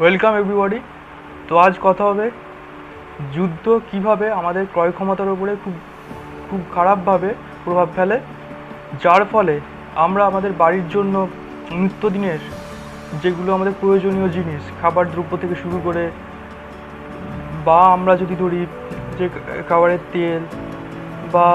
Welcome everybody. তো আজ কথা হবে যুদ্ধ কিভাবে আমাদের ক্রয় ক্ষমতার উপরে খুব খুব খারাপভাবে প্রভাব ফেলে, যার ফলে আমরা আমাদের বাড়ির জন্য নিত্যদিনের যেগুলো আমাদের প্রয়োজনীয় জিনিস, খাবার দ্রব্য থেকে শুরু করে, বা আমরা যদি ধরি যে খাবারের তেল, বা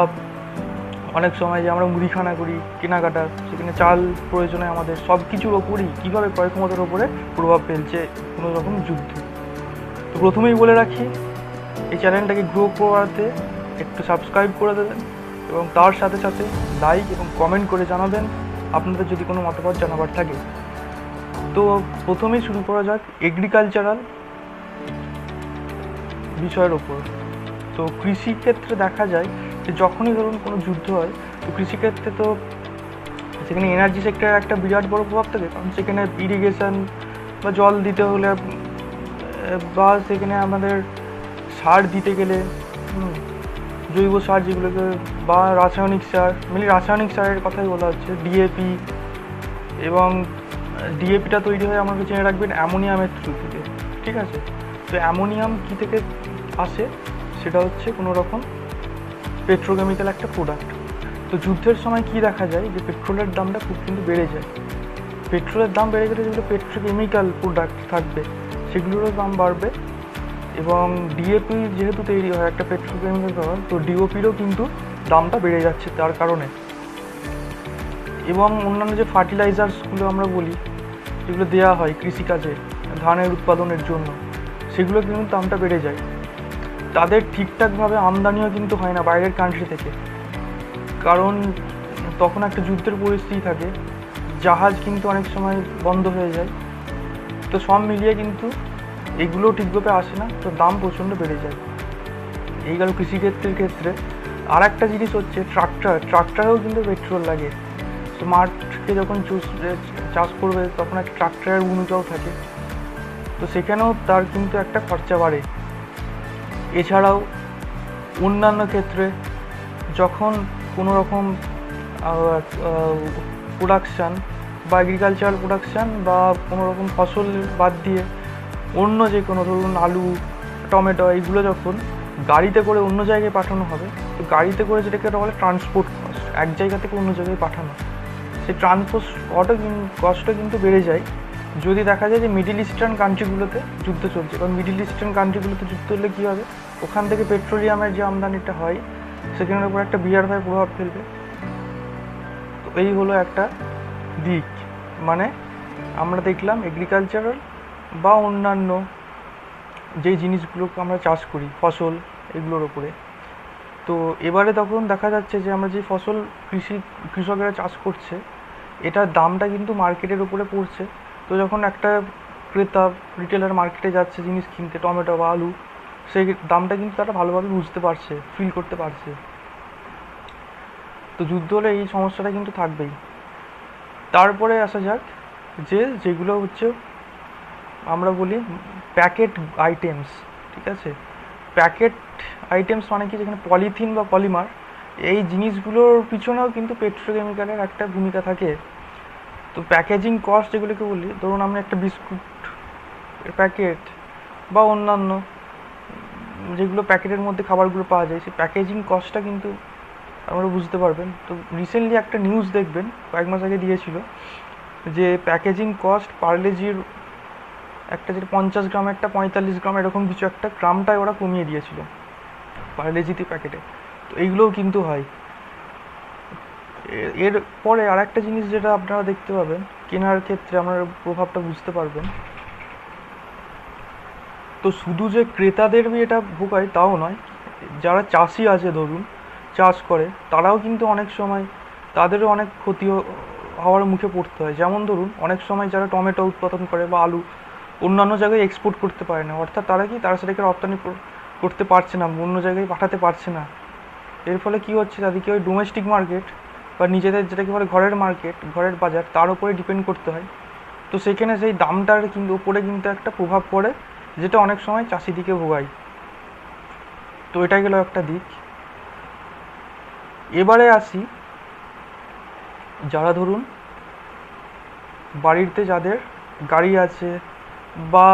অনেক সময় যে আমরা মুদিখানা করি কেনাকাটা, সেখানে চাল প্রয়োজনে আমাদের সব কিছুর ওপরই কীভাবে ক্রয় ক্ষমতার ওপরে প্রভাব ফেলছে কোনো রকম যুদ্ধ। তো প্রথমেই বলে রাখি, এই চ্যানেলটাকে গ্রো করাতে একটু সাবস্ক্রাইব করে দেবেন এবং তার সাথে সাথে লাইক এবং কমেন্ট করে জানাবেন আপনাদের যদি কোনো মতামত জানাবার থাকে। তো প্রথমেই শুরু করা যাক এগ্রিকালচারাল বিষয়ের ওপর। তো কৃষিক্ষেত্রে দেখা যায় যে যখনই ধরুন কোনো যুদ্ধ হয়, তো কৃষিক্ষেত্রে তো সেখানে এনার্জি সেক্টরের একটা বিরাট বড় প্রভাব থাকে, কারণ সেখানে ইরিগেশন বা জল দিতে হলে, বা সেখানে আমাদের সার দিতে গেলে, জৈব সার যেগুলোকে, বা রাসায়নিক সার, মেনলি রাসায়নিক সারের কথাই বলা হচ্ছে, ডিএপি। এবং ডিএপিটা তৈরি হয়, আমাকে জেনে রাখবেন, অ্যামোনিয়ামের থ্রু থেকে। ঠিক আছে, তো অ্যামোনিয়াম কী থেকে আসে, সেটা হচ্ছে কোনো রকম পেট্রোকেমিক্যাল একটা প্রোডাক্ট। তো যুদ্ধের সময় কি দেখা যায় যে পেট্রোলের দামটা খুব কিন্তু বেড়ে যায়। পেট্রোলের দাম বেড়ে গেলে যেগুলো পেট্রোকেমিক্যাল প্রোডাক্ট থাকবে সেগুলোরও দাম বাড়বে, এবং ডিএপি যেহেতু তৈরি হয় একটা পেট্রোকেমিক্যাল খাবার, তো ডিওপিরও কিন্তু দামটা বেড়ে যাচ্ছে তার কারণে। এবং অন্যান্য যে ফার্টিলাইজার্সগুলো আমরা বলি, যেগুলো দেওয়া হয় কৃষিকাজে ধানের উৎপাদনের জন্য, সেগুলো কিন্তু দামটা বেড়ে যায়। তাদের ঠিকঠাকভাবে আমদানিও কিন্তু হয় না বাইরের কান্ট্রি থেকে, কারণ তখন একটা যুদ্ধের পরিস্থিতি থাকে, জাহাজ কিন্তু অনেক সময় বন্ধ হয়ে যায়। তো সব মিলিয়ে কিন্তু এগুলো ঠিকভাবে আসে না, তো দাম প্রচণ্ড বেড়ে যায়। এই গেল কৃষিক্ষেত্রের ক্ষেত্রে। আর একটা জিনিস হচ্ছে ট্রাক্টরেও কিন্তু পেট্রোল লাগে। তো মাঠকে যখন চাষ করবে তখন একটা ট্রাক্টরের ভূমিকাও থাকে, তো সেখানেও তার কিন্তু একটা খরচা বাড়ে। এছাড়াও অন্যান্য ক্ষেত্রে যখন কোনো রকম প্রোডাকশান বা এগ্রিকালচারাল প্রোডাকশান বা কোনো রকম ফসল বাদ দিয়ে অন্য যে কোনো, ধরুন আলু, টমেটো, এইগুলো যখন গাড়িতে করে অন্য জায়গায় পাঠানো হবে, তো গাড়িতে করে যেটাকে বলে ট্রান্সপোর্ট কস্ট, এক জায়গা থেকে অন্য জায়গায় পাঠানো, সেই ট্রান্সপোর্ট কস্টটা কিন্তু বেড়ে যায় যদি দেখা যায় যে মিডিল ইস্টার্ন কান্ট্রিগুলোতে যুদ্ধ চলছে। কারণ মিডিল ইস্টার্ন কান্ট্রিগুলোতে যুদ্ধ হলে কী হবে, ওখান থেকে পেট্রোলিয়ামের যে আমদানিটা হয় সেখানের উপর একটা বিরাটভাবে প্রভাব ফেলবে। তো এই হলো একটা দিক, মানে আমরা দেখলাম এগ্রিকালচারাল বা অন্যান্য যেই জিনিসগুলোকে আমরা চাষ করি, ফসল, এগুলোর ওপরে। তো এবারে তখন দেখা যাচ্ছে যে আমরা যে ফসল কৃষকেরা চাষ করছে, এটার দামটা কিন্তু মার্কেটের উপরে পড়ছে। তো যখন একটা ক্রেতা, রিটেলার মার্কেটে যাচ্ছে জিনিস কিনতে, টমেটো বা আলু, সেই দামটা কিন্তু তারা ভালোভাবে বুঝতে পারছে, ফিল করতে পারছে। তো যুদ্ধ হলে এই সমস্যাটা কিন্তু থাকবেই। তারপরে আসা যাক যেগুলো হচ্ছে আমরা বলি প্যাকেট আইটেমস। ঠিক আছে, প্যাকেট আইটেমস মানে কি, যেখানে পলিথিন বা পলিমার, এই জিনিসগুলোর পিছনেও কিন্তু পেট্রোকেমিক্যালের একটা ভূমিকা থাকে। তো প্যাকেজিং কস্ট যেগুলোকে বলি, ধরুন আমরা একটা বিস্কুট প্যাকেট বা অন্যান্য যেগুলো প্যাকেটের মধ্যে খাবারগুলো পাওয়া যায়, সেই প্যাকেজিং কস্টটা কিন্তু আপনারা বুঝতে পারবেন। তো রিসেন্টলি একটা নিউজ দেখবেন, কয়েক মাস আগে দিয়েছিল, যে প্যাকেজিং কস্ট পার্লেজির একটা, যেটা 50 গ্রামেরটা 45 গ্রাম, এরকম কিছু একটা গ্রামটায় ওরা কমিয়ে দিয়েছিল পার্লেজিতে প্যাকেটে। তো এইগুলোও কিন্তু হয়। এর পরে আর একটা জিনিস যেটা আপনারা দেখতে পাবেন, কেনার ক্ষেত্রে আপনারা প্রভাবটা বুঝতে পারবেন। তো শুধু যে ক্রেতাদেরই এটা ভোগায় তাও নয়, যারা চাষি আছে ধরুন, চাষ করে, তারাও কিন্তু অনেক সময় তাদেরও অনেক ক্ষতি হওয়ার মুখে পড়তে হয়। যেমন ধরুন অনেক সময় যারা টমেটো উৎপাদন করে বা আলু অন্যান্য জায়গায় এক্সপোর্ট করতে পারে না, অর্থাৎ তারা সেটাকে রপ্তানি করতে পারছে না, অন্য জায়গায় পাঠাতে পারছে না। এর ফলে কী হচ্ছে, তাদেরকে ওই ডোমেস্টিক মার্কেট বা নিজেদের যেটাকে বলে ঘরের মার্কেট, ঘরের বাজার, তার উপরে ডিপেন্ড করতে হয়। তো সেখানে সেই দামটার কিন্তু উপরে কিন্তু একটা প্রভাব পড়ে, যেটা অনেক সময় চাষিদিকে ভোগায়। তো এটা গেল একটা দিক। এবারে আসি, যারা ধরুন বাড়িতে যাদের গাড়ি আছে বা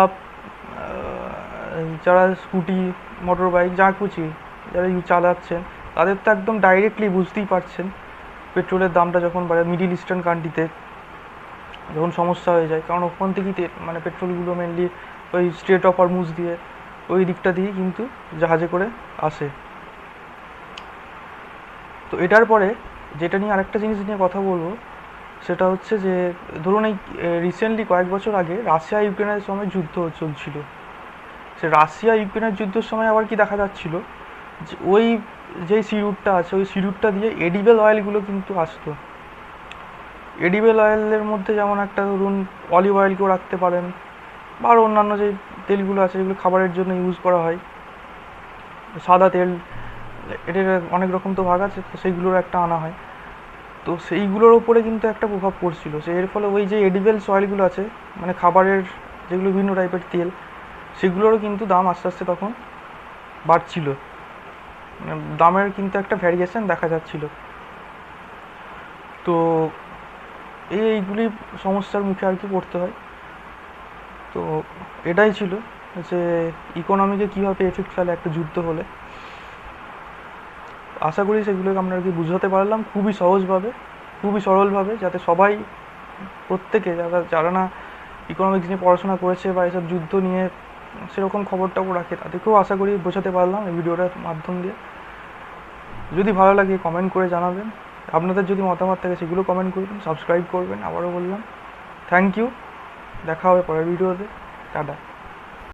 যারা স্কুটি, মোটর বাইক যা খুশি যারা চালাচ্ছেন, তাদের তো একদম ডাইরেক্টলি বুঝতেই পারছেন পেট্রোলের দামটা যখন বাড়ে মিডিল ইস্টার্ন কান্ট্রিতে যখন সমস্যা হয়ে যায়, কারণ ওখান থেকেই মানে পেট্রোলগুলো মেনলি ওই স্ট্রেট অফ হরমুজ দিয়ে ওই দিকটা দিয়েই কিন্তু জাহাজে করে আসে। তো এটার পরে যেটা নিয়ে আরেকটা জিনিস নিয়ে কথা বলবো, সেটা হচ্ছে যে ধরুন এই রিসেন্টলি কয়েক বছর আগে রাশিয়া ইউক্রেনের সময় যুদ্ধ চলছিল। সে রাশিয়া ইউক্রেনের যুদ্ধের সময় আবার কি দেখা যাচ্ছিল, যে ওই যেই সি রুটটা আছে ওই সি রুটটা দিয়ে এডিবল অয়েলগুলো কিন্তু আসতো। এডিবল অয়েলের মধ্যে যেমন একটা ধরুন অলিভ অয়েলকেও রাখতে পারেন, বা আরও অন্যান্য যে তেলগুলো আছে যেগুলো খাবারের জন্য ইউজ করা হয়, সাদা তেল, এটার অনেক রকম তো ভাগ আছে, তো সেইগুলোর একটা আনা হয়। তো সেইগুলোর ওপরে কিন্তু একটা প্রভাব পড়ছিল, সে এর ফলে ওই যে এডিবল অয়েলগুলো আছে মানে খাবারের যেগুলো বিভিন্ন টাইপের তেল, সেগুলোরও কিন্তু দাম আস্তে আস্তে তখন বাড়ছিল, মানে দামের কিন্তু একটা ভ্যারিয়েশন দেখা যাচ্ছিল। তো এইগুলি সমস্যার মুখে আর কি পড়তে হয়। তো এটাই ছিল যে ইকোনমিকে কীভাবে এফেক্ট ফেলে একটা যুদ্ধ হলে। আশা করি সেগুলোকে আমরা আর কি বুঝাতে পারলাম খুবই সহজভাবে, খুবই সরলভাবে, যাতে সবাই, প্রত্যেকে যারা না ইকোনমিক্স নিয়ে পড়াশোনা করেছে বা এসব যুদ্ধ নিয়ে সেরকম খবর টবর রাখে, তাদেরকেও আশা করি বোঝাতে পারলাম এই ভিডিওটার মাধ্যম দিয়ে। যদি ভালো লাগে কমেন্ট করে জানাবেন, আপনাদের যদি মতামত থাকে সেগুলো কমেন্ট করবেন, সাবস্ক্রাইব করবেন। আবারও বললাম থ্যাংক ইউ, দেখা হবে পরের ভিডিওতে, টাটা।